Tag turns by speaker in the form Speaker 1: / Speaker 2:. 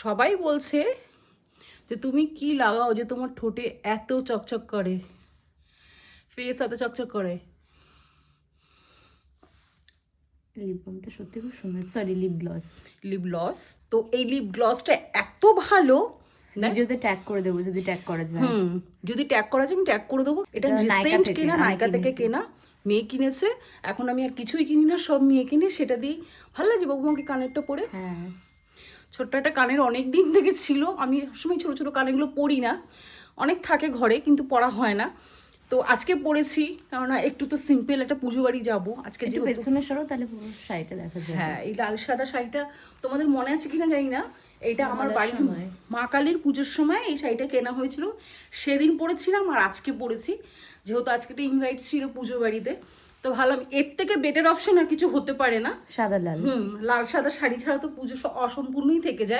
Speaker 1: সবাই বলছে যে তুমি কি লাগাও যে তোমার ঠোঁটে এত চকচক করে, ফেস এত চকচক করে।
Speaker 2: লিপ বামটা সত্যি খুব সুন্দর, sorry lip gloss.
Speaker 1: Lip gloss, তো এই লিপ গ্লসটা এত ভালো,
Speaker 2: ভিডিওতে ট্যাগ করে দেবো যদি ট্যাগ করা যায়।
Speaker 1: যদি ট্যাগ করা যায় আমি ট্যাগ করে দেবো। এটা রিসেন্ট কেনা, নাইকা থেকে কেনা, মেয়ে কিনেছে। এখন আমি আর কিছুই কিনি না, সব মেয়ে কিনে, সেটা দিয়ে ভালো লাগছে বাবুমাকে কানেরটা পরে।
Speaker 2: হ্যাঁ,
Speaker 1: ছোট্ট একটা কানের অনেক দিন থেকে ছিল, আমি সময় ছোট ছোট কানেরগুলো পরি না, অনেক থাকে ঘরে কিন্তু পরা হয় না। তো আজকে পরেছি, কেননা একটু তো সিম্পল একটা পুজো বাড়ি যাবো আজকে।
Speaker 2: একটু পেছনে সরো তাহলে পুরো শাড়িটা দেখা যাবে।
Speaker 1: হ্যাঁ, এই লাল সাদা শাড়িটা তোমাদের মনে আছে কিনা জানি না, এটা আমার বাড়ির মা কালীর পুজোর সময় এই শাড়িটা কেনা হয়েছিল, সেদিন পরেছিলাম আর আজকে পরেছি, যেহেতু আজকে একটা ইনভাইট ছিল পুজো বাড়িতে। তো ভাবলাম এর থেকে বেটার অপশন আর কিছু হতে পারে না।
Speaker 2: সাদা লাল,
Speaker 1: লাল সাদা শাড়ি ছাড়া তো পুজো অসম্পূর্ণই থেকে যায়।